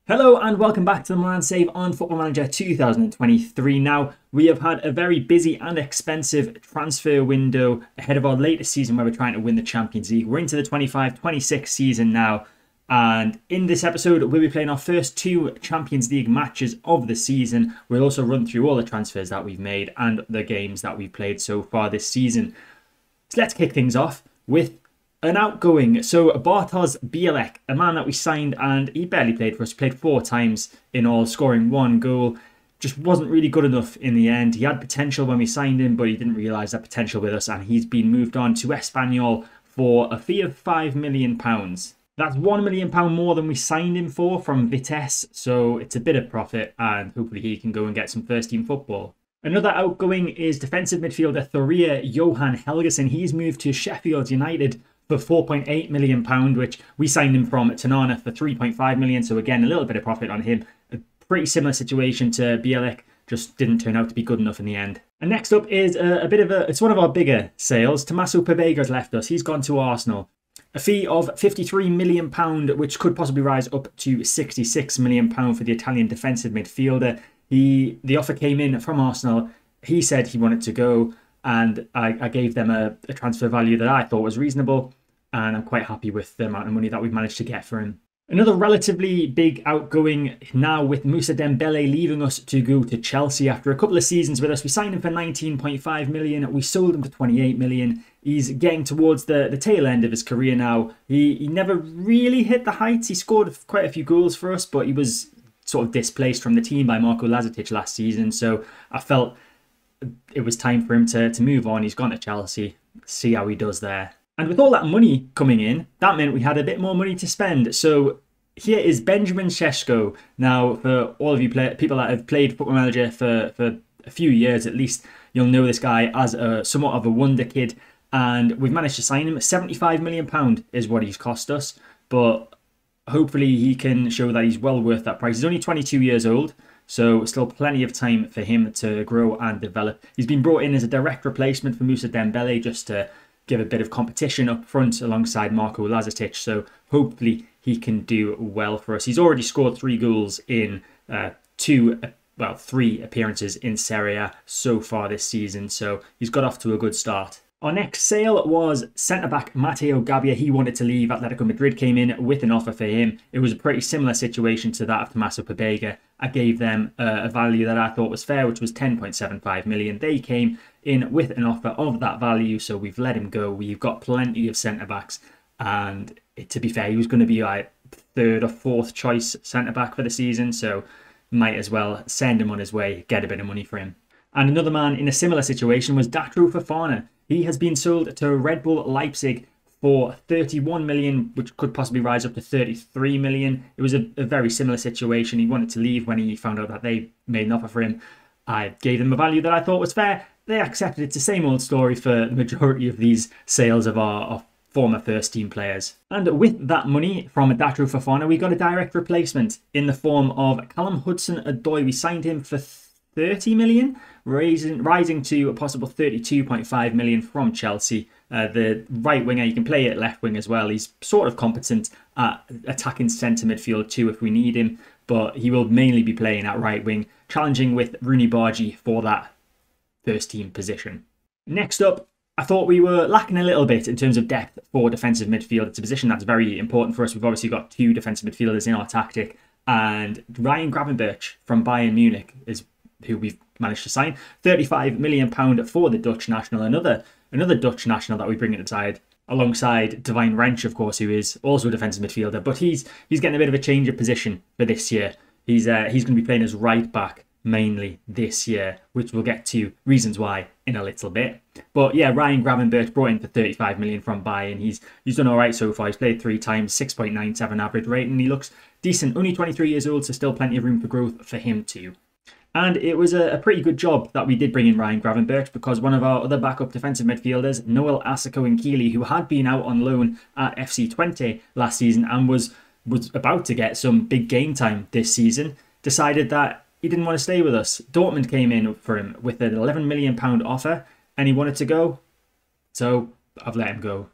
Hello and welcome back to the Milan Save on Football Manager 2023. Now, we have had a very busy and expensive transfer window ahead of our latest season where we're trying to win the Champions League. We're into the 25-26 season now, and in this episode we'll be playing our first two Champions League matches of the season. We'll also run through all the transfers that we've made and the games that we've played so far this season. So let's kick things off with an outgoing. So Bartosz Bielek, a man that we signed, and he barely played for us. He played 4 times in all, scoring 1 goal. Just wasn't really good enough in the end. He had potential when we signed him, but he didn't realise that potential with us, and he's been moved on to Espanyol for a fee of £5 million. That's £1 million more than we signed him for from Vitesse, so it's a bit of profit, and hopefully he can go and get some first-team football. Another outgoing is defensive midfielder Thorir Johan Helgason. He's moved to Sheffield United for £4.8 million, which we signed him from Tanana for £3.5 million. So again, a little bit of profit on him. A pretty similar situation to Bielek, just didn't turn out to be good enough in the end. And next up is it's one of our bigger sales. Tommaso Pebega's left us. He's gone to Arsenal. A fee of £53 million, which could possibly rise up to £66 million for the Italian defensive midfielder. The offer came in from Arsenal. He said he wanted to go, and I gave them a transfer value that I thought was reasonable, and I'm quite happy with the amount of money that we've managed to get for him. Another relatively big outgoing now with Moussa Dembele leaving us to go to Chelsea after a couple of seasons with us. We signed him for £19.5 million. We sold him for £28 million. He's getting towards the tail end of his career now. He never really hit the heights. He scored quite a few goals for us, but he was sort of displaced from the team by Marko Lazetic last season. So I felt it was time for him to move on. He's gone to Chelsea. See how he does there. And with all that money coming in, that meant we had a bit more money to spend. So here is Benjamin Šeško. Now, for all of you people that have played Football Manager for a few years at least, you'll know this guy as somewhat of a wonder kid. And we've managed to sign him. £75 million is what he's cost us. But hopefully he can show that he's well worth that price. He's only 22 years old. So still plenty of time for him to grow and develop. He's been brought in as a direct replacement for Moussa Dembele just to give a bit of competition up front alongside Marko Lazetic. So hopefully he can do well for us. He's already scored 3 goals in 3 appearances in Serie A so far this season. So he's got off to a good start. Our next sale was centre-back Matteo Gabbia. He wanted to leave. Atletico Madrid came in with an offer for him. It was a pretty similar situation to that of Tommaso Pebega. I gave them a value that I thought was fair, which was £10.75 million. They came in with an offer of that value, so we've let him go. We've got plenty of centre-backs, and to be fair, he was going to be like 3rd or 4th choice centre-back for the season, so might as well send him on his way, get a bit of money for him. And another man in a similar situation was Datro Fofana. He has been sold to Red Bull Leipzig for £31 million, which could possibly rise up to £33 million. It was a very similar situation. He wanted to leave when he found out that they made an offer for him. I gave them a value that I thought was fair. They accepted. It's the same old story for the majority of these sales of our former first-team players. And with that money from Datro Fofana, we got a direct replacement in the form of Callum Hudson-Odoi. We signed him for £30 million, rising to a possible £32.5 million from Chelsea. The right winger, you can play at left wing as well. He's sort of competent at attacking centre midfield too if we need him, but he will mainly be playing at right wing, challenging with Rooney Bargi for that first team position. Next up, I thought we were lacking a little bit in terms of depth for defensive midfield. It's a position that's very important for us. We've obviously got 2 defensive midfielders in our tactic, and Ryan Gravenberch from Bayern Munich is who we've managed to sign. £35 million for the Dutch national. Another Dutch national that we bring inside, alongside Divine Wrench, of course, who is also a defensive midfielder. But he's getting a bit of a change of position for this year. He's going to be playing as right back mainly this year, which we'll get to reasons why in a little bit. But yeah, Ryan Gravenberch brought in for £35 million from Bayern. He's done all right so far. He's played 3 times, 6.97 average rating. He looks decent. Only 23 years old, so still plenty of room for growth for him too. And it was a pretty good job that we did bring in Ryan Gravenberch, because one of our other backup defensive midfielders, Noel Asako-Nkili, who had been out on loan at FC23 last season and was about to get some big game time this season, decided that he didn't want to stay with us. Dortmund came in for him with an £11 million offer, and he wanted to go. So I've let him go.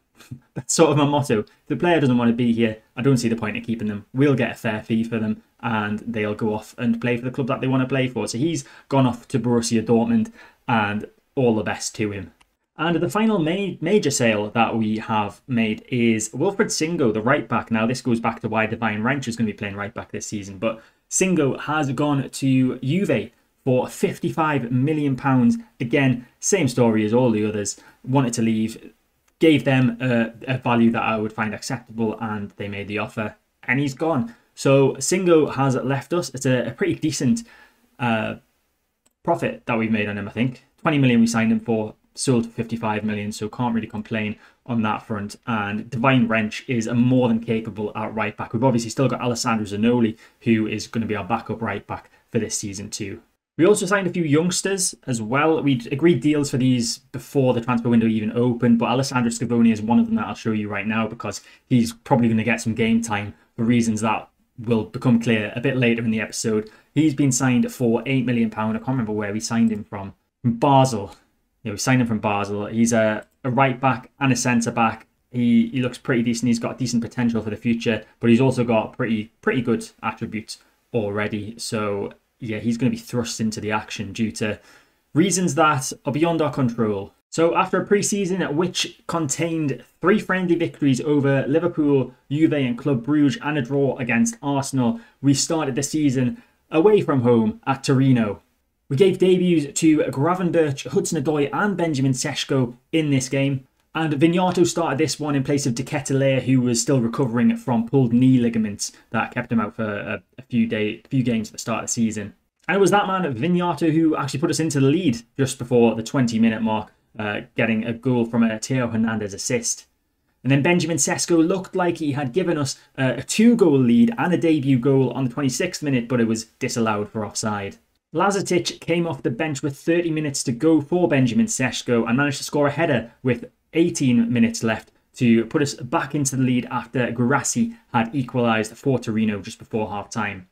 That's sort of my motto. If the player doesn't want to be here, I don't see the point in keeping them. We'll get a fair fee for them and they'll go off and play for the club that they want to play for. So he's gone off to Borussia Dortmund, and all the best to him. And the final major sale that we have made is Wilfried Singo, the right back. Now, this goes back to why Divine Wrench is going to be playing right back this season. But Singo has gone to Juve for £55 million. Again, same story as all the others. Wanted to leave, gave them a value that I would find acceptable, and they made the offer, and he's gone. So Singo has left us. It's a pretty decent profit that we've made on him, I think. 20 million we signed him for, sold for 55 million, so can't really complain on that front. And Divine Wrench is a more than capable at right back. We've obviously still got Alessandro Zanoli, who is going to be our backup right back for this season too. We also signed a few youngsters as well. We'd agreed deals for these before the transfer window even opened, but Alessandro Scavoni is one of them that I'll show you right now, because he's probably going to get some game time for reasons that will become clear a bit later in the episode. He's been signed for £8 million. I can't remember where we signed him from Basel. Yeah, we signed him from Basel. He's a right back and a centre back. He looks pretty decent. He's got decent potential for the future, but he's also got pretty good attributes already. So yeah, he's going to be thrust into the action due to reasons that are beyond our control. So after a pre-season which contained 3 friendly victories over Liverpool, Juve and Club Brugge, and a draw against Arsenal, we started the season away from home at Torino. We gave debuts to Gravenberch, Hudson-Odoi and Benjamin Sesko in this game. And Vignato started this one in place of De Ketelaere, who was still recovering from pulled knee ligaments that kept him out for a few games at the start of the season. And it was that man, Vignato, who actually put us into the lead just before the 20-minute mark, getting a goal from a Theo Hernandez assist. And then Benjamin Sesko looked like he had given us a 2-goal lead and a debut goal on the 26th minute, but it was disallowed for offside. Lazetic came off the bench with 30 minutes to go for Benjamin Sesko and managed to score a header with 18 minutes left to put us back into the lead after Guirassy had equalised for Torino just before half-time.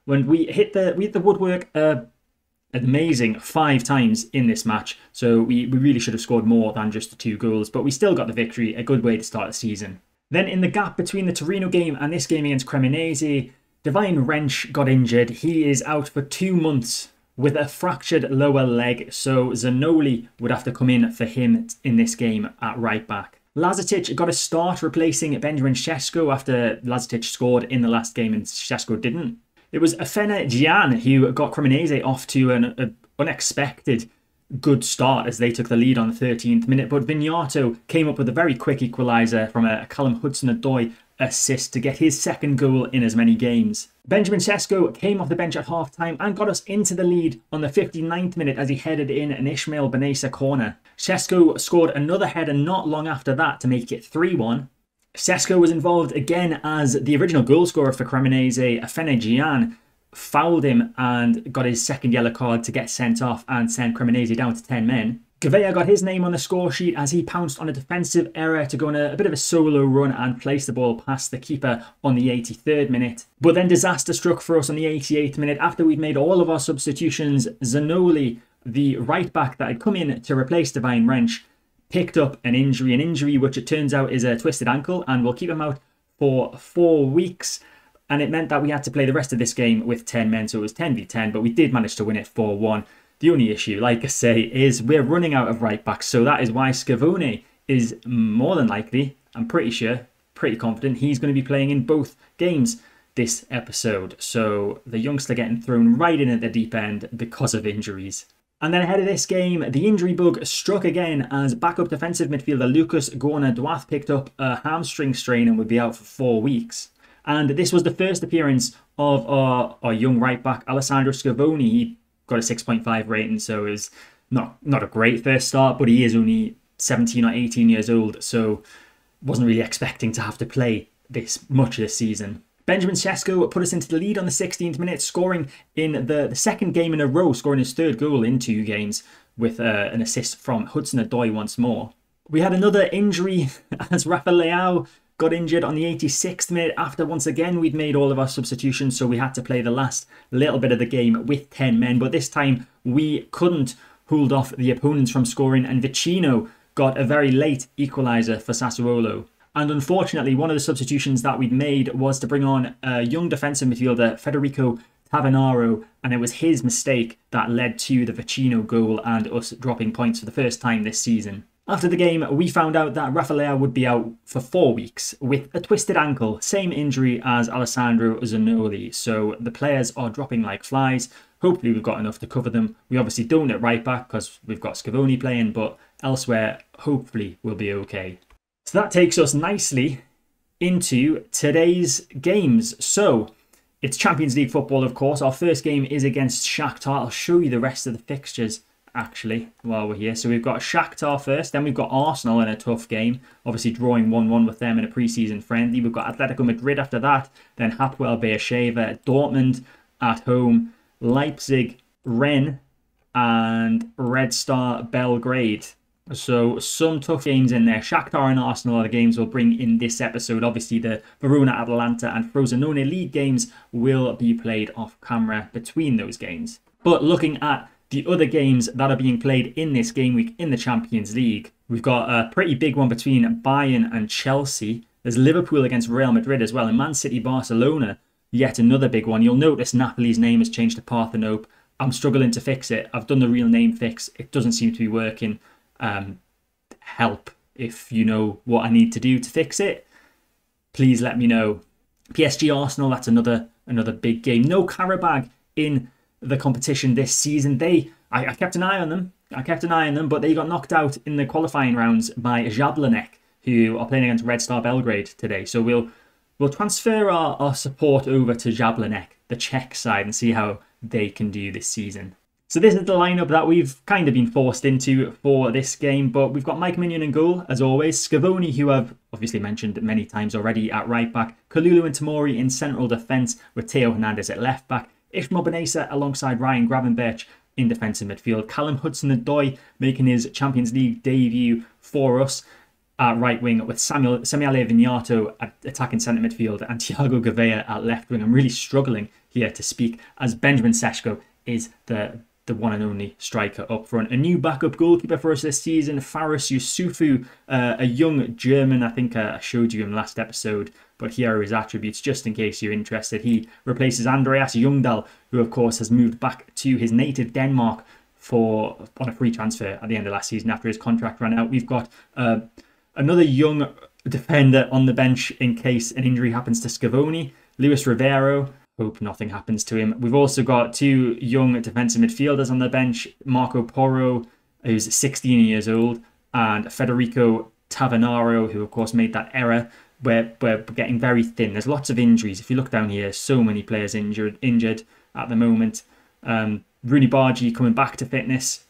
When we hit the woodwork an amazing 5 times in this match, so we really should have scored more than just the 2 goals, but we still got the victory, a good way to start the season. Then in the gap between the Torino game and this game against Cremonese, Divine Wrench got injured. He is out for 2 months with a fractured lower leg, so Zanoli would have to come in for him in this game at right back. Lazetic got a start replacing Benjamin Sesko after Lazetic scored in the last game and Sesko didn't. It was Afena Gian who got Cremonese off to an unexpected good start as they took the lead on the 13th minute, but Vignato came up with a very quick equaliser from a Callum Hudson-Odoi assist to get his 2nd goal in as many games. Benjamin Sesko came off the bench at half-time and got us into the lead on the 59th minute as he headed in an Ismail Benessa corner. Sesko scored another header not long after that to make it 3-1. Sesko was involved again as the original goalscorer for Cremonese, Afena Gian, fouled him and got his 2nd yellow card to get sent off and send Cremonese down to 10 men. Gavea got his name on the score sheet as he pounced on a defensive error to go on a bit of a solo run and place the ball past the keeper on the 83rd minute. But then disaster struck for us on the 88th minute after we'd made all of our substitutions. Zanoli, the right back that had come in to replace Divine Wrench, picked up an injury which it turns out is a twisted ankle and will keep him out for 4 weeks. And it meant that we had to play the rest of this game with 10 men, so it was 10v10, but we did manage to win it 4-1. The only issue, like I say, is we're running out of right backs, so that is why Scavone is more than likely, I'm pretty sure, pretty confident, he's going to be playing in both games this episode. So the youngster getting thrown right in at the deep end because of injuries. And then ahead of this game, the injury bug struck again as backup defensive midfielder Lucas Gorna-Duath picked up a hamstring strain and would be out for 4 weeks. And this was the first appearance of our young right back, Alessandro Scavone. He got a 6.5 rating, so it was not a great first start, but he is only 17 or 18 years old, so wasn't really expecting to have to play this much this season. Benjamin Sesko put us into the lead on the 16th minute, scoring in the 2nd game in a row, scoring his 3rd goal in 2 games with an assist from Hudson-Odoi once more. We had another injury as Rafa Leao got injured on the 86th minute after once again we'd made all of our substitutions, so we had to play the last little bit of the game with 10 men, but this time we couldn't hold off the opponents from scoring, and Vicino got a very late equaliser for Sassuolo. And unfortunately, one of the substitutions that we'd made was to bring on a young defensive midfielder, Federico Tavanaro, and it was his mistake that led to the Vicino goal and us dropping points for the first time this season. After the game, we found out that Rafael would be out for 4 weeks with a twisted ankle, same injury as Alessandro Zanoli, so the players are dropping like flies. Hopefully we've got enough to cover them. We obviously don't at right back because we've got Scavoni playing, but elsewhere, hopefully we'll be okay. So that takes us nicely into today's games. So it's Champions League football, of course. Our first game is against Shakhtar. I'll show you the rest of the fixtures actually while we're here. So we've got Shakhtar first, then we've got Arsenal in a tough game, obviously drawing 1-1 with them in a pre-season friendly. We've got Atletico Madrid after that, then Hapoel Beersheva, Dortmund at home, Leipzig, Rennes, and Red Star Belgrade. So some tough games in there. Shakhtar and Arsenal are the games we'll bring in this episode. Obviously the Verona, Atalanta and Frosinone League games will be played off camera between those games. But looking at the other games that are being played in this game week in the Champions League, we've got a pretty big one between Bayern and Chelsea. There's Liverpool against Real Madrid as well, and Man City Barcelona, yet another big one. You'll notice Napoli's name has changed to Parthenope. I'm struggling to fix it. I've done the real name fix. It doesn't seem to be working. Help if you know what I need to do to fix it. Please let me know. PSG Arsenal, that's another big game. No Karabag in the competition this season. I kept an eye on them. But they got knocked out in the qualifying rounds by Jablanek, who are playing against Red Star Belgrade today. So we'll transfer our support over to Jablanek, the Czech side, and see how they can do this season. So this is the lineup that we've kind of been forced into for this game, but we've got Mike Mignon in goal, as always. Scavoni, who I've obviously mentioned many times already, at right back. Kalulu and Tamori in central defence, with Theo Hernandez at left back. Ishmael Benessa alongside Ryan Gravenberch in defensive midfield. Callum Hudson-Odoi making his Champions League debut for us at right wing, with Samuele Vignato at attacking centre midfield and Thiago Gouveia at left wing. I'm really struggling here to speak, as Benjamin Sesko is the one and only striker up front. A new backup goalkeeper for us this season, Faris Yusufu, a young German. I think I showed you him last episode, but here are his attributes just in case you're interested. He replaces Andreas Jungdahl, who of course has moved back to his native Denmark on a free transfer at the end of last season after his contract ran out. We've got another young defender on the bench in case an injury happens to Scavoni, Luis Rivero. Hope nothing happens to him. We've also got 2 young defensive midfielders on the bench, Marco Porro, who's 16 years old, and Federico Tavanaro, who of course made that error. We're getting very thin. There's lots of injuries. If you look down here, so many players injured at the moment. Rooney Bargi coming back to fitness,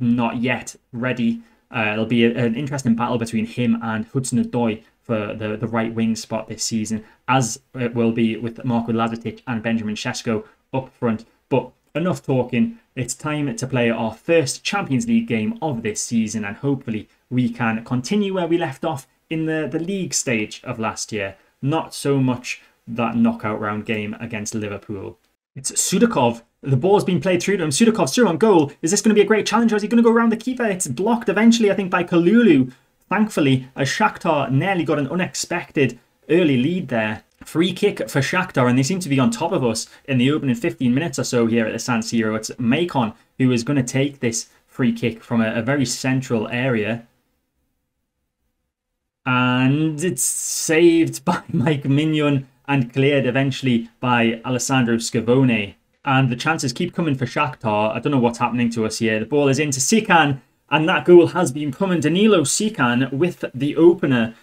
not yet ready. It'll be an interesting battle between him and Hudson-Odoi for the right wing spot this season, as it will be with Marko Lazetic and Benjamin Sesko up front. But enough talking. It's time to play our first Champions League game of this season, and hopefully we can continue where we left off in the league stage of last year. Not so much that knockout round game against Liverpool. It's Sudakov. The ball's been played through to him. Sudakov's through on goal. Is this going to be a great challenge, or is he going to go around the keeper? It's blocked eventually, I think, by Kalulu. Thankfully, as Shakhtar nearly got an unexpected early lead there. Free kick for Shakhtar, and they seem to be on top of us in the opening 15 minutes or so here at the San Siro. It's Macon who is going to take this free kick from a very central area. And it's saved by Mike Mignon and cleared eventually by Alessandro Scavone. And the chances keep coming for Shakhtar. I don't know what's happening to us here. The ball is into Sikan, and that goal has been coming. Danilo Sikan with the opener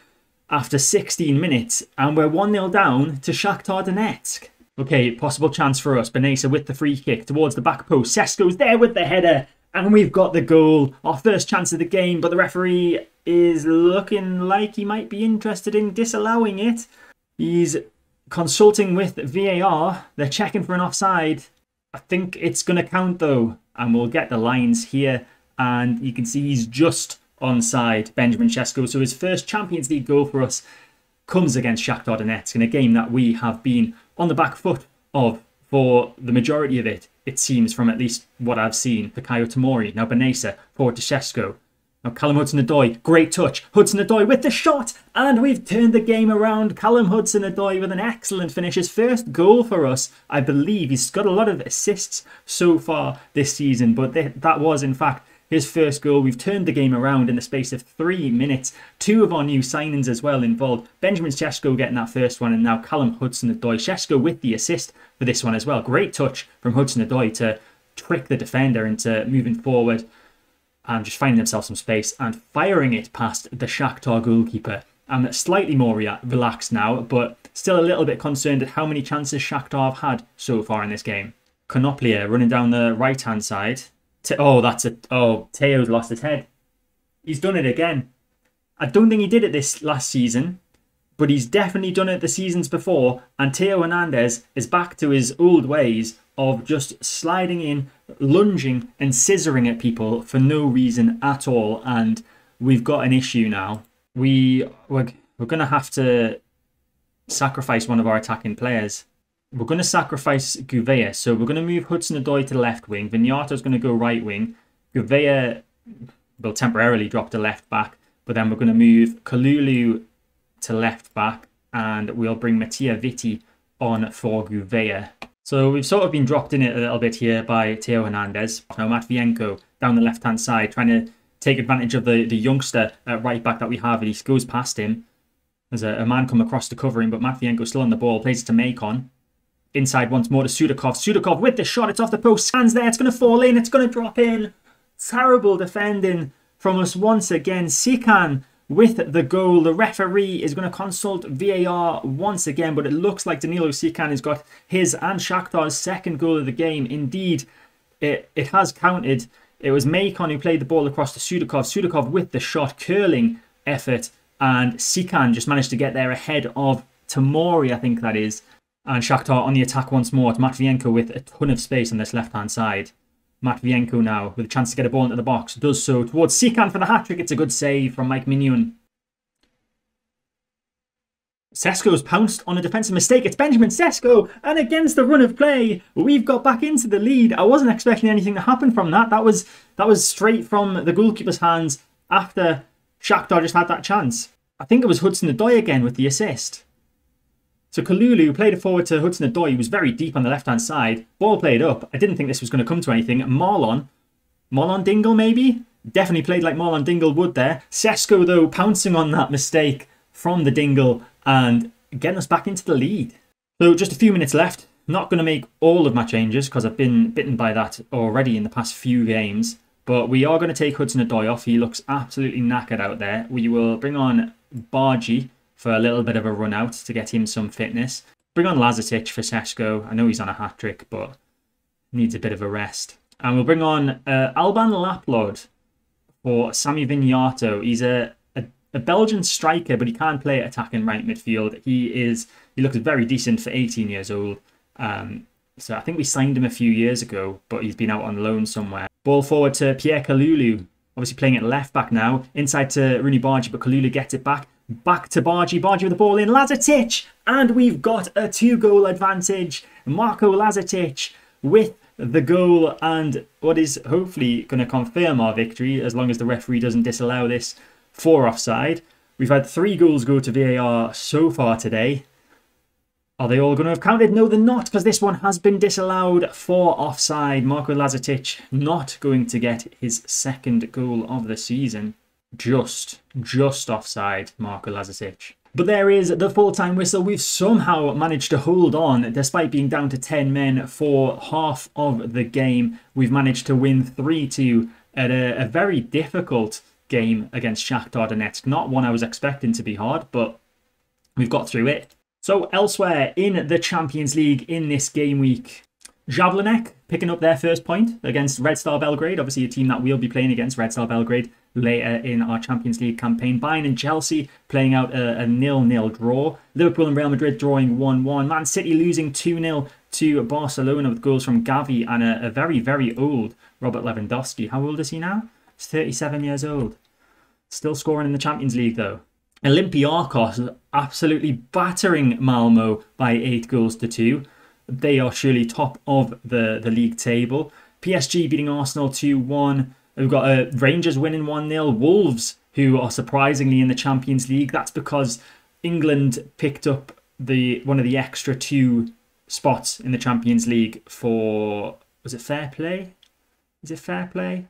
after 16 minutes, and we're 1-0 down to Shakhtar Donetsk. Okay, possible chance for us. Benessa with the free kick towards the back post. Sesko's there with the header, and we've got the goal. Our first chance of the game, but the referee is looking like he might be interested in disallowing it. He's consulting with VAR. They're checking for an offside. I think it's going to count though, and we'll get the lines here, and you can see he's just onside, Benjamin Sesko. So his first Champions League goal for us comes against Shakhtar Donetsk in a game that we have been on the back foot of for the majority of it, it seems, from at least what I've seen. Fikayo Tomori, now Benessa, forward to Sesko. Now Callum Hudson-Odoi, great touch. Hudson-Odoi with the shot, and we've turned the game around. Callum Hudson-Odoi with an excellent finish. His first goal for us, I believe. He's got a lot of assists so far this season, but that was, in fact, his first goal. We've turned the game around in the space of 3 minutes. 2 of our new signings as well involved. Benjamin Sesko getting that first one, and now Callum Hudson-Odoi. Sesko with the assist for this one as well. Great touch from Hudson-Odoi to trick the defender into moving forward and just finding himself some space and firing it past the Shakhtar goalkeeper. I'm slightly more relaxed now, but still a little bit concerned at how many chances Shakhtar have had so far in this game. Konoplia running down the right-hand side. Teo's lost his head. He's done it again. I don't think he did it this last season, but he's definitely done it the seasons before, and Theo Hernandez is back to his old ways of just sliding in, lunging and scissoring at people for no reason at all, and we've got an issue now. We're going to have to sacrifice one of our attacking players. We're going to sacrifice Gouveia, so we're going to move Hudson-Odoi to left wing. Vignato's going to go right wing. Gouveia will temporarily drop to left back, but then we're going to move Kalulu to left back, and we'll bring Mattia Vitti on for Gouveia. So we've sort of been dropped in it a little bit here by Theo Hernandez. Now Matvienko down the left-hand side, trying to take advantage of the youngster at right back that we have, and he goes past him. There's a man come across to cover him, but Matvienko's still on the ball, plays it to Macon. Inside once more to Sudakov. Sudakov with the shot, it's off the post, stands there, it's going to fall in, it's going to drop in. Terrible defending from us once again. Sikan with the goal. The referee is going to consult VAR once again, but it looks like Danilo Sikan has got his and Shakhtar's second goal of the game. Indeed, it has counted. It was Macon who played the ball across to Sudakov. Sudakov with the shot, curling effort, and Sikan just managed to get there ahead of Tamori, I think that is. And Shakhtar on the attack once more to Matvienko with a ton of space on this left-hand side. Matvienko now with a chance to get a ball into the box. Does so towards Sikan for the hat-trick. It's a good save from Mike Mignon. Sesko's pounced on a defensive mistake. It's Benjamin Sesko. And against the run of play, we've got back into the lead. I wasn't expecting anything to happen from that. That was straight from the goalkeeper's hands after Shakhtar just had that chance. I think it was Hudson-Odoi again with the assist. So Kalulu played it forward to Hudson-Odoi, who was very deep on the left-hand side. Ball played up. I didn't think this was going to come to anything. Marlon Dingle maybe? Definitely played like Marlon Dingle would there. Sesko, though, pouncing on that mistake from the Dingle and getting us back into the lead. So just a few minutes left. Not going to make all of my changes because I've been bitten by that already in the past few games. But we are going to take Hudson-Odoi off. He looks absolutely knackered out there. We will bring on Bargi for a little bit of a run out to get him some fitness. Bring on Lazatic for Sesko. I know he's on a hat-trick, but needs a bit of a rest. And we'll bring on Alban Laplod for Sami Vignato. He's a Belgian striker, but he can't play attacking right midfield. He looks very decent for 18 years old. So I think we signed him a few years ago, but he's been out on loan somewhere. Ball forward to Pierre Kalulu. Obviously playing at left back now. Inside to Rooney Bargi, but Kalulu gets it back. Back to Bargi. Bargi with the ball in. Lazatic! And we've got a 2-goal advantage. Marko Lazatic with the goal, and what is hopefully going to confirm our victory, as long as the referee doesn't disallow this, for offside. We've had 3 goals go to VAR so far today. Are they all going to have counted? No, they're not, because this one has been disallowed for offside. Marko Lazatic not going to get his second goal of the season. Just offside, Marko Lazatic. But there is the full-time whistle. We've somehow managed to hold on, despite being down to 10 men for half of the game. We've managed to win 3-2 at a very difficult game against Shakhtar Donetsk. Not one I was expecting to be hard, but we've got through it. So elsewhere in the Champions League in this game week, Jablonec picking up their first point against Red Star Belgrade. Obviously a team that we'll be playing against, Red Star Belgrade, later in our Champions League campaign. Bayern and Chelsea playing out a 0-0 draw. Liverpool and Real Madrid drawing 1-1. Man City losing 2-0 to Barcelona with goals from Gavi and a very, very old Robert Lewandowski. How old is he now? He's 37 years old. Still scoring in the Champions League though. Olympiacos absolutely battering Malmo by 8-2. They are surely top of the league table. PSG beating Arsenal 2-1. We've got Rangers winning 1-0. Wolves, who are surprisingly in the Champions League. That's because England picked up one of the extra 2 spots in the Champions League for... Was it fair play? Is it fair play?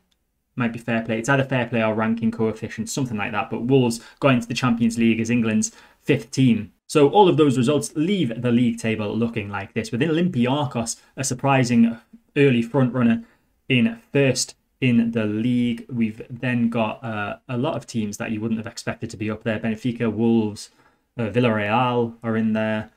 Might be fair play. It's either fair play or ranking coefficient, something like that. But Wolves got into the Champions League as England's 5th team. So all of those results leave the league table looking like this, with Olympiacos a surprising early front runner in first in the league. We've then got a lot of teams that you wouldn't have expected to be up there. Benfica, Wolves, Villarreal are in there.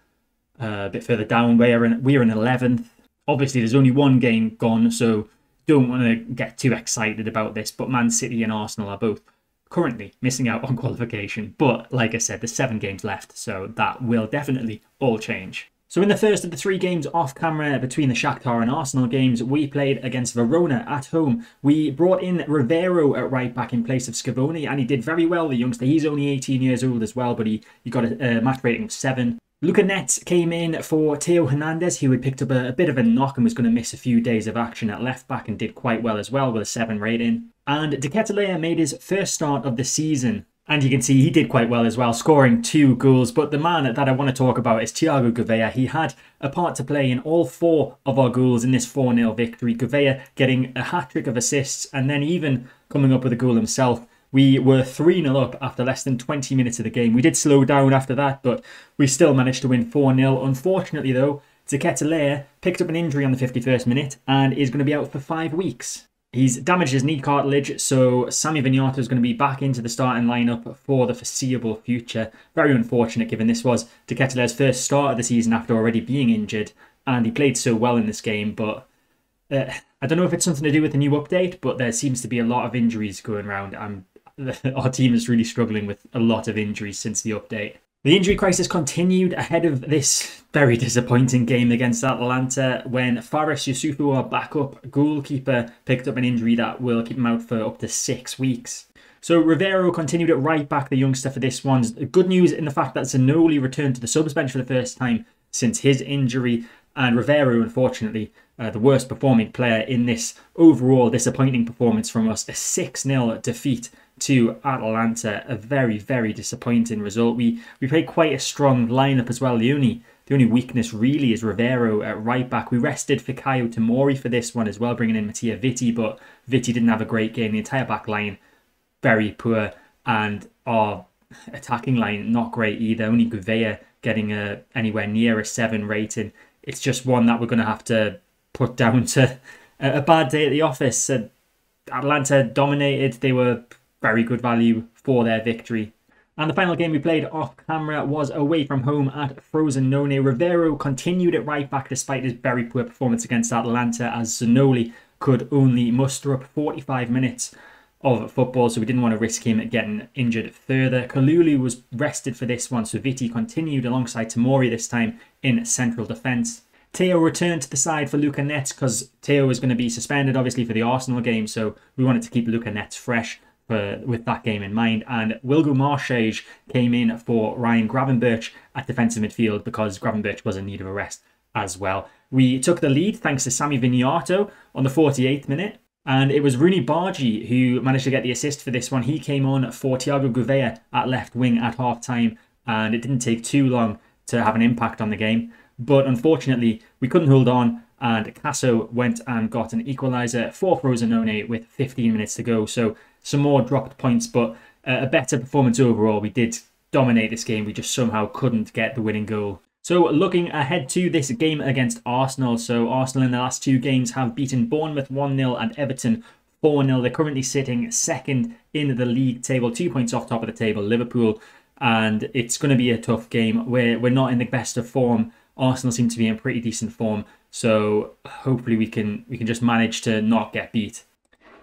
A bit further down, we're in 11th. Obviously, there's only one game gone, so don't want to get too excited about this. But Man City and Arsenal are both currently missing out on qualification. But like I said, there's 7 games left, so that will definitely all change. So in the first of the 3 games off camera between the Shakhtar and Arsenal games, we played against Verona at home. We brought in Rivero at right back in place of Scavoni, and he did very well, the youngster. He's only 18 years old as well, but he got a match rating of 7. Luca Netz came in for Theo Hernandez, who had picked up a bit of a knock and was going to miss a few days of action at left back and did quite well as well with a 7 rating. And De Ketelaere made his first start of the season. And you can see he did quite well as well, scoring 2 goals. But the man that I want to talk about is Thiago Gouveia. He had a part to play in all 4 of our goals in this 4-0 victory. Gouveia getting a hat-trick of assists and then even coming up with a goal himself. We were 3-0 up after less than 20 minutes of the game. We did slow down after that, but we still managed to win 4-0. Unfortunately, though, De Ketelaere picked up an injury on the 51st minute and is going to be out for 5 weeks. He's damaged his knee cartilage, so Sami Vignato is going to be back into the starting lineup for the foreseeable future. Very unfortunate, given this was De Ketelaere's first start of the season after already being injured, and he played so well in this game, but I don't know if it's something to do with the new update, but there seems to be a lot of injuries going around. Our team is really struggling with a lot of injuries since the update. The injury crisis continued ahead of this very disappointing game against Atalanta when Faris Yusufu, our backup goalkeeper, picked up an injury that will keep him out for up to 6 weeks. So Rivero continued at right back, the youngster, for this one. Good news in the fact that Zanoli returned to the subs bench for the first time since his injury, and Rivero, unfortunately, the worst performing player in this overall disappointing performance from us. A 6-0 defeat to Atalanta, a very, very disappointing result. We played quite a strong lineup as well. The only weakness really is Rivero at right back. We rested Fikayo Tomori for this one as well, bringing in Mattia Vitti, but Vitti didn't have a great game. The entire back line, very poor, and our attacking line, not great either. Only Gouveia getting anywhere near a 7 rating. It's just one that we're going to have to put down to a bad day at the office. Atalanta dominated. They were very good value for their victory. And the final game we played off camera was away from home at Frosinone. Rivero continued at right back despite his very poor performance against Atalanta, as Zanoli could only muster up 45 minutes of football, so we didn't want to risk him getting injured further. Kalulu was rested for this one, so Vitti continued alongside Tomori this time in central defence. Theo returned to the side for Luca Netz because Theo is going to be suspended obviously for the Arsenal game, so we wanted to keep Luca Netz fresh with that game in mind. And Wilgo Marchage came in for Ryan Gravenberch at defensive midfield because Gravenberch was in need of a rest as well. We took the lead thanks to Sami Vignato on the 48th minute. And it was Rooney Bargi who managed to get the assist for this one. He came on for Thiago Gouveia at left wing at half-time, and it didn't take too long to have an impact on the game. But unfortunately, we couldn't hold on, and Casso went and got an equaliser for Frosinone with 15 minutes to go. So some more dropped points, but a better performance overall. We did dominate this game. We just somehow couldn't get the winning goal. So looking ahead to this game against Arsenal. So Arsenal in the last 2 games have beaten Bournemouth 1-0 and Everton 4-0. They're currently sitting second in the league table, 2 points off top of the table, Liverpool. And it's going to be a tough game where we're not in the best of form. Arsenal seem to be in pretty decent form. So hopefully we can just manage to not get beat.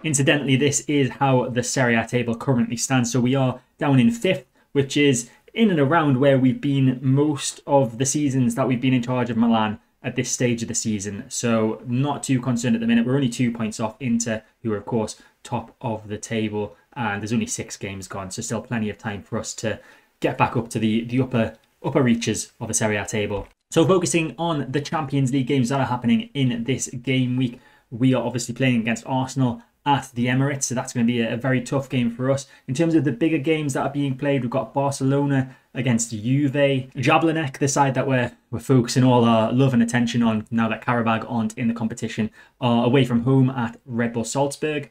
Incidentally, this is how the Serie A table currently stands. So we are down in 5th, which is in and around where we've been most of the seasons that we've been in charge of Milan at this stage of the season. So not too concerned at the minute. We're only 2 points off Inter, who are of course top of the table, and there's only 6 games gone, so still plenty of time for us to get back up to the upper reaches of the Serie A table. So focusing on the Champions League games that are happening in this game week, we are obviously playing against Arsenal at the Emirates, so that's going to be a very tough game for us. In terms of the bigger games that are being played, we've got Barcelona against Juve. Jablonec, the side that we're focusing all our love and attention on now that Karabag aren't in the competition, are away from home at Red Bull Salzburg.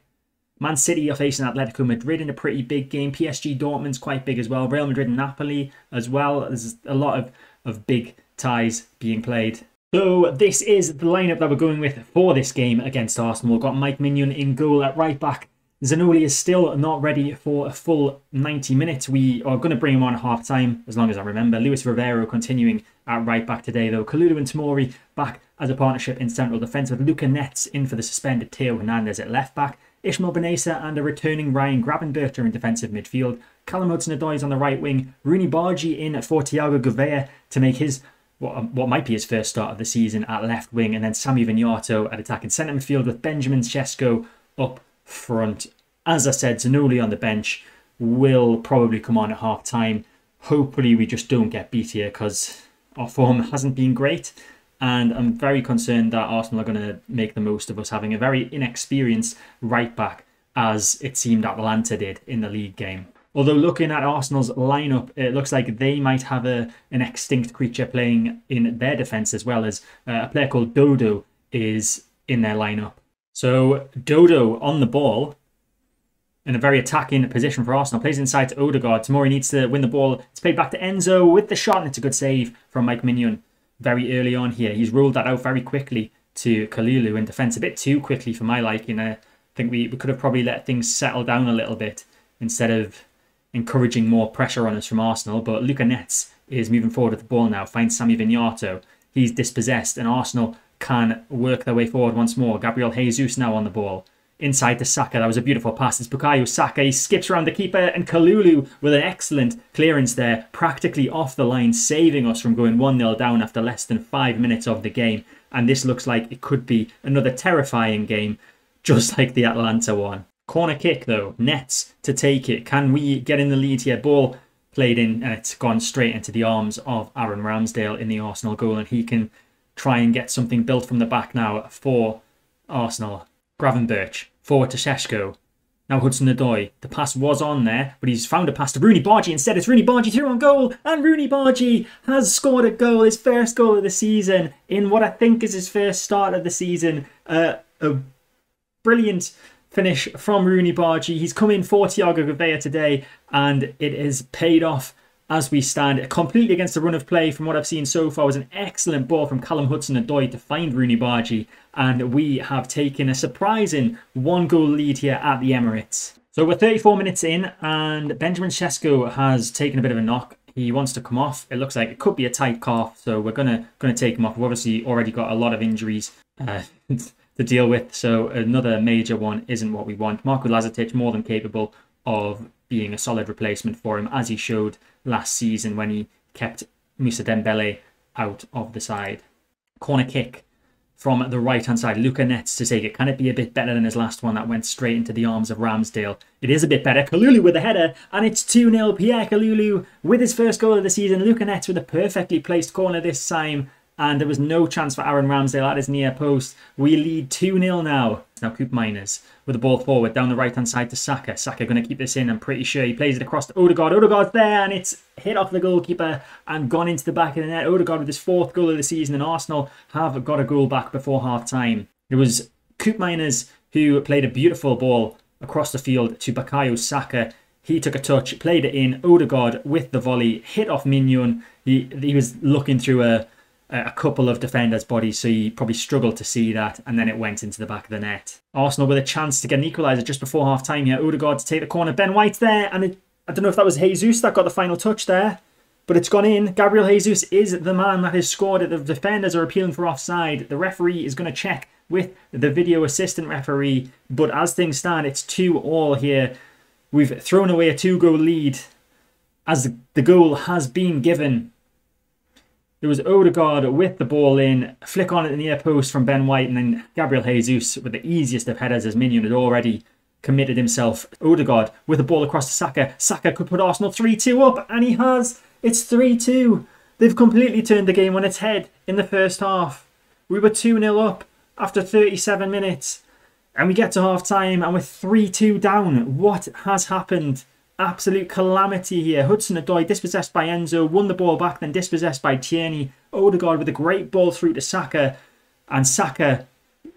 Man City are facing Atletico Madrid in a pretty big game. PSG Dortmund's quite big as well. Real Madrid and Napoli as well. There's a lot of big ties being played. So this is the lineup that we're going with for this game against Arsenal. We've got Mike Mignon in goal at right back. Zanoli is still not ready for a full 90 minutes. We are going to bring him on at half time, as long as I remember. Luis Rivero continuing at right back today, though. Kalulu and Tomori back as a partnership in central defence, with Luca Netz in for the suspended Theo Hernandez at left back. Ishmael Benessa and a returning Ryan Gravenbercher in defensive midfield. Callum Hudson-Odoi is on the right wing. Rooney Bargi in for Thiago Gouveia to make his what might be his first start of the season at left wing. And then Sami Vignato at attacking centre midfield, with Benjamin Sesko up front. As I said, Zanoli on the bench will probably come on at half time. Hopefully we just don't get beat here, because our form hasn't been great. And I'm very concerned that Arsenal are going to make the most of us having a very inexperienced right back, as it seemed Atalanta did in the league game. Although looking at Arsenal's lineup, it looks like they might have an extinct creature playing in their defence, as well as a player called Dodo is in their lineup. So Dodo on the ball, in a very attacking position for Arsenal, plays inside to Odegaard. Tomori needs to win the ball. It's played back to Enzo with the shot, and it's a good save from Mike Mignon very early on here. He's ruled that out very quickly to Kalulu in defence, a bit too quickly for my liking. I think we could have probably let things settle down a little bit instead of encouraging more pressure on us from Arsenal. But Luca Netz is moving forward with the ball now, finds Sami Vignato. He's dispossessed, and Arsenal can work their way forward once more. Gabriel Jesus now on the ball. Inside to Saka. That was a beautiful pass. It's Bukayo Saka. He skips around the keeper, and Kalulu with an excellent clearance there, practically off the line, saving us from going 1-0 down after less than 5 minutes of the game. And this looks like it could be another terrifying game, just like the Atlanta one. Corner kick though. Netz to take it. Can we get in the lead here? Ball played in, and it's gone straight into the arms of Aaron Ramsdale in the Arsenal goal, and he can try and get something built from the back now for Arsenal. Gravenberch, forward to Sesko. Now Hudson-Odoi. The pass was on there, but he's found a pass to Rooney Bargi instead. It's Rooney Bargi through on goal, and Rooney Bargi has scored a goal, his first goal of the season, in what I think is his first start of the season. A brilliant finish from Rooney Bargi. He's come in for Thiago Gouveia today, and it has paid off as we stand. Completely against the run of play from what I've seen so far was an excellent ball from Callum Hudson-Odoi to find Rooney Bargi, and we have taken a surprising 1-goal lead here at the Emirates. So we're 34 minutes in, and Benjamin Sesko has taken a bit of a knock. He wants to come off. It looks like it could be a tight calf, so we're gonna take him off. We've obviously already got a lot of injuries to deal with, so another major one isn't what we want. Marko Lazetic more than capable of being a solid replacement for him, as he showed last season when he kept Moussa Dembele out of the side. Corner kick from the right-hand side. Luca Netz to take it. Can it be a bit better than his last one that went straight into the arms of Ramsdale? It is a bit better. Kalulu with a header, and it's 2-0. Pierre Kalulu with his first goal of the season. Luca Netz with a perfectly placed corner this time, and there was no chance for Aaron Ramsdale at his near post. We lead 2-0 now. Now Coop Miners with the ball forward down the right-hand side to Saka. Saka going to keep this in, I'm pretty sure. He plays it across to Odegaard. Odegaard's there, and it's hit off the goalkeeper and gone into the back of the net. Odegaard with his 4th goal of the season, and Arsenal have got a goal back before half-time. It was Coop Miners who played a beautiful ball across the field to Bukayo Saka. He took a touch, played it in. Odegaard with the volley, hit off Mignon. He was looking through a couple of defenders' bodies, so he probably struggled to see that, and then it went into the back of the net. Arsenal with a chance to get an equaliser just before half-time here. Odegaard to take the corner. Ben White's there, and I don't know if that was Jesus that got the final touch there, but it's gone in. Gabriel Jesus is the man that has scored it. The defenders are appealing for offside. The referee is going to check with the video assistant referee, but as things stand, it's 2-2 here. We've thrown away a 2-goal lead as the goal has been given. There was Odegaard with the ball in, flick on it in the near post from Ben White, and then Gabriel Jesus with the easiest of headers, as Mignon had already committed himself. Odegaard with the ball across to Saka. Saka could put Arsenal 3-2 up, and he has. It's 3-2. They've completely turned the game on its head in the first half. We were 2-0 up after 37 minutes. And we get to half-time and we're 3-2 down. What has happened? Absolute calamity here. Hudson-Odoi dispossessed by Enzo, won the ball back, then dispossessed by Tierney. Odegaard with a great ball through to Saka. And Saka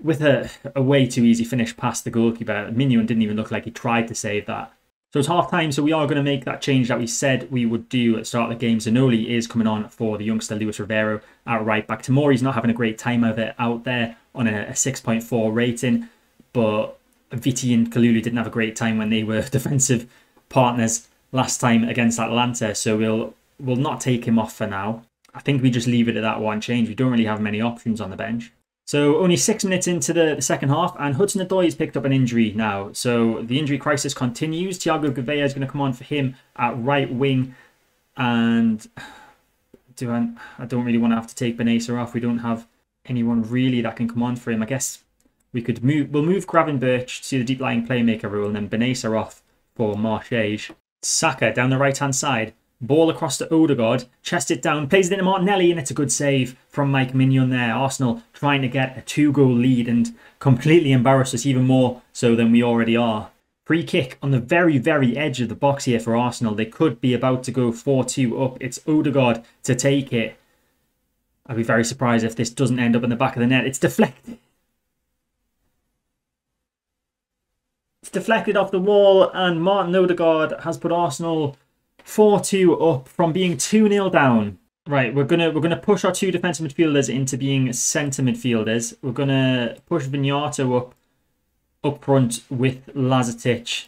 with a way too easy finish past the goalkeeper. Mignon didn't even look like he tried to save that. So it's half-time, so we are going to make that change that we said we would do at the start of the game. Zanoli is coming on for the youngster Luis Rivero at right back. Tomori's not having a great time of it out there on a 6.4 rating. But Viti and Kalulu didn't have a great time when they were defensive partners last time against Atalanta. So we'll not take him off for now. I think we just leave it at that one change. We don't really have many options on the bench. So only 6 minutes into the second half, and Hudson-Odoi has picked up an injury now. So the injury crisis continues. Thiago Gouveia is going to come on for him at right wing. And I don't really want to have to take Benessa off. We don't have anyone really that can come on for him. I guess we'll move Gravenberch to the deep-lying playmaker role, and then Benessa off for Marchage. Saka down the right-hand side. Ball across to Odegaard, chest it down, plays it into Martinelli, and it's a good save from Mike Mignon there. Arsenal trying to get a 2-goal lead and completely embarrass us even more so than we already are. Free kick on the very, very edge of the box here for Arsenal. They could be about to go 4-2 up. It's Odegaard to take it. I'd be very surprised if this doesn't end up in the back of the net. It's deflected. It's deflected off the wall, and Martin Odegaard has put Arsenal 4-2 up from being 2-0 down. Right, we're gonna push our 2 defensive midfielders into being centre midfielders. We're gonna push Vignato up front with Lazetic.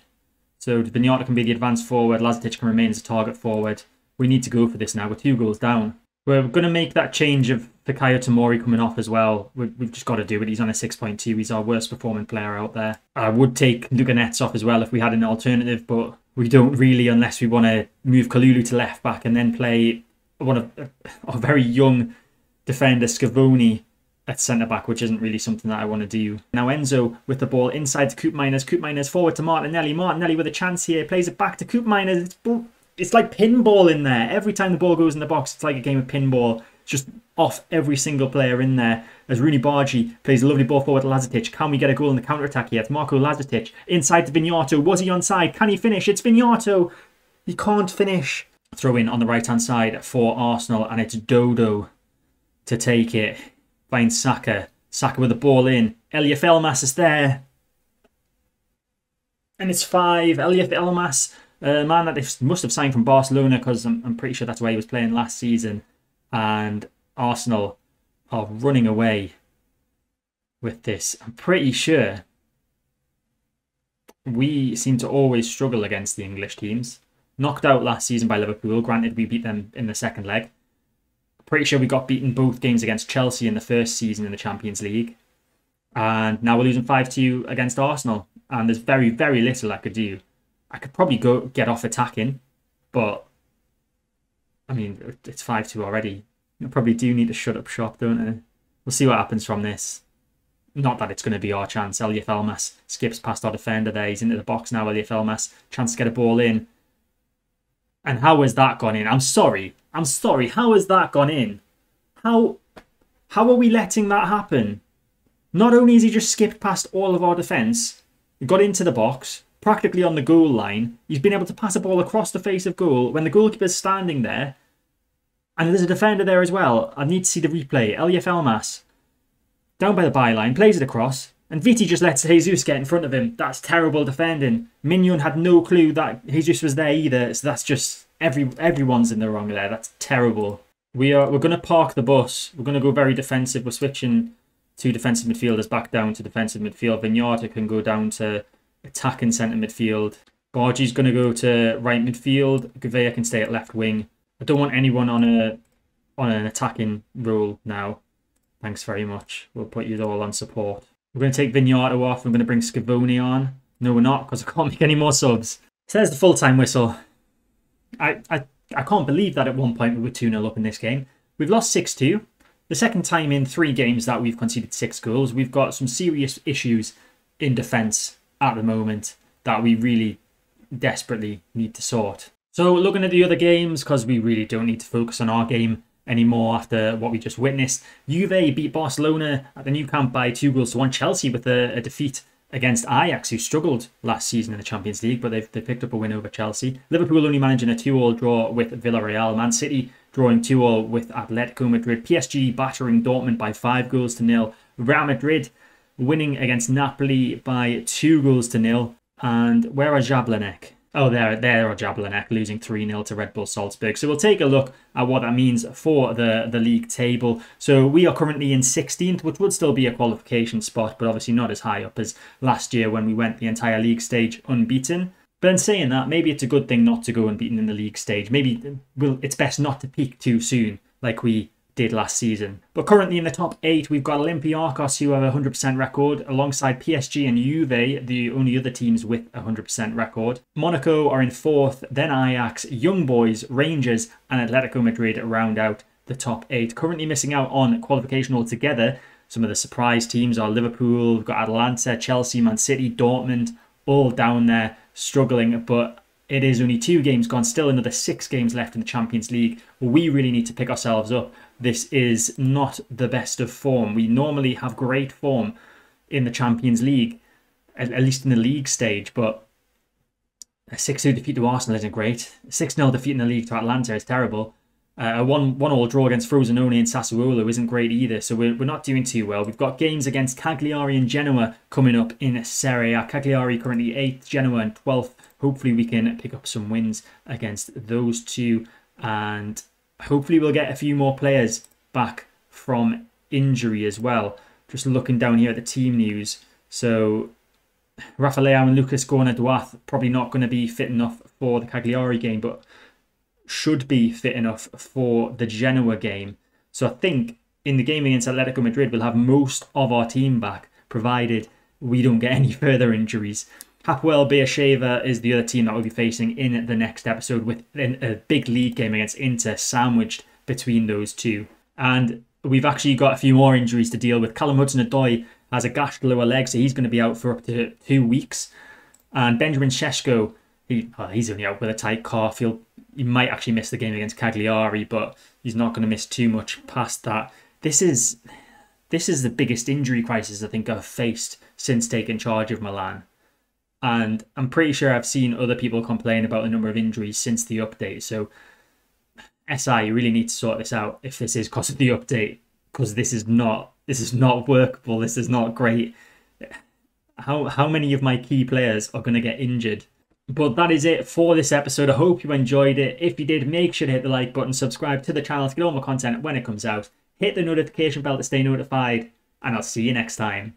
So Vignato can be the advanced forward, Lazetic can remain as a target forward. We need to go for this now. We're 2 goals down. We're gonna make that change of Fikayo Tomori coming off as well. We've just got to do it. He's on a 6.2. He's our worst performing player out there. I would take Luganets off as well if we had an alternative, but we don't really, unless we want to move Kalulu to left back and then play one of a very young defender, Scavoni, at centre back, which isn't really something that I want to do. Now Enzo with the ball inside to Koopmeiners. Koopmeiners forward to Martinelli. Martinelli with a chance here. Plays it back to Koopmeiners. It's like pinball in there. Every time the ball goes in the box, it's like a game of pinball. It's just off every single player in there. As Rooney Bargi plays a lovely ball forward to Lazetic. Can we get a goal in the counter-attack here? It's Marco Lazetic inside to Vignato. Was he onside? Can he finish? It's Vignato. He can't finish. Throw in on the right-hand side for Arsenal, and it's Dodo to take it. Finds Saka. Saka with the ball in. Elliot Elmas is there. And it's 5. Elliot Elmas, a man that they must have signed from Barcelona, because I'm pretty sure that's where he was playing last season. And Arsenal are running away with this. I'm pretty sure we seem to always struggle against the English teams. Knocked out last season by Liverpool. Granted, we beat them in the second leg. Pretty sure we got beaten both games against Chelsea in the first season in the Champions League. And now we're losing 5-2 against Arsenal. And there's very, very little I could do. I could probably get off attacking, but I mean, it's 5-2 already. You probably do need to shut up shop, don't I? We'll see what happens from this. Not that it's going to be our chance. Elliot Elmas skips past our defender there. He's into the box now, Elliot Elmas. Chance to get a ball in. And how has that gone in? I'm sorry. How has that gone in? How are we letting that happen? Not only has he just skipped past all of our defence, got into the box, practically on the goal line. He's been able to pass a ball across the face of goal when the goalkeeper's standing there. And there's a defender there as well. I need to see the replay. Elliot Elmas, down by the byline, plays it across. And Viti just lets Jesus get in front of him. That's terrible defending. Mignon had no clue that Jesus was there either. So that's just, everyone's in the wrong there. That's terrible. We're going to park the bus. We're going to go very defensive. We're switching 2 defensive midfielders back down to defensive midfield. Vignata can go down to attacking centre midfield. Bargi's going to go to right midfield. Gouveia can stay at left wing. I don't want anyone on an attacking role now. Thanks very much. We'll put you all on support. We're going to take Vignato off. I'm going to bring Scavoni on. No, we're not, because I can't make any more subs. So there's the full-time whistle. I can't believe that at one point we were 2-0 up in this game. We've lost 6-2. The second time in 3 games that we've conceded 6 goals. We've got some serious issues in defence at the moment that we really desperately need to sort. So looking at the other games, because we really don't need to focus on our game anymore after what we just witnessed. Juve beat Barcelona at the Nou Camp by 2-1. Chelsea with a defeat against Ajax, who struggled last season in the Champions League, but they picked up a win over Chelsea. Liverpool only managing a 2-2 draw with Villarreal. Man City drawing 2-2 with Atletico Madrid. PSG battering Dortmund by 5-0. Real Madrid winning against Napoli by 2-0. And where are Jablanek? Oh, there are Jablanek losing 3-0 to Red Bull Salzburg. So we'll take a look at what that means for the league table. So we are currently in 16th, which would still be a qualification spot, but obviously not as high up as last year when we went the entire league stage unbeaten. But in saying that, maybe it's a good thing not to go unbeaten in the league stage. Maybe it's best not to peak too soon like we did last season. But currently in the top 8, we've got Olympiacos, who have a 100% record, alongside PSG and Juve, the only other teams with a 100% record. Monaco are in 4th, then Ajax, Young Boys, Rangers and Atletico Madrid round out the top 8. Currently missing out on qualification altogether. Some of the surprise teams are Liverpool, we've got Atalanta, Chelsea, Man City, Dortmund, all down there struggling, but it is only 2 games gone, still another 6 games left in the Champions League. We really need to pick ourselves up. This is not the best of form. We normally have great form in the Champions League, at least in the league stage, but a 6-2 defeat to Arsenal isn't great. A 6-0 defeat in the league to Atlanta is terrible. A 1-1 draw against Frosinone and Sassuolo isn't great either, so we're not doing too well. We've got games against Cagliari and Genoa coming up in Serie A. Cagliari currently 8th, Genoa in 12th. Hopefully we can pick up some wins against those two, and hopefully we'll get a few more players back from injury as well. Just looking down here at the team news. So Rafael and Lucas Gorna-Duath probably not going to be fit enough for the Cagliari game, but should be fit enough for the Genoa game. So I think in the game against Atletico Madrid, we'll have most of our team back, provided we don't get any further injuries. Hapoel Beersheva is the other team that we'll be facing in the next episode, with a big league game against Inter sandwiched between those two. And we've actually got a few more injuries to deal with. Callum Hudson-Odoi has a gashed lower leg, so he's going to be out for up to 2 weeks. And Benjamin Šeško, he's only out with a tight calf. He might actually miss the game against Cagliari, but he's not going to miss too much past that. This is the biggest injury crisis I think I've faced since taking charge of Milan. And I'm pretty sure I've seen other people complain about the number of injuries since the update. So SI, you really need to sort this out if this is because of the update, because this is not workable. This is not great. How many of my key players are going to get injured? But that is it for this episode. I hope you enjoyed it. If you did, make sure to hit the like button, subscribe to the channel to get all my content when it comes out. Hit the notification bell to stay notified, and I'll see you next time.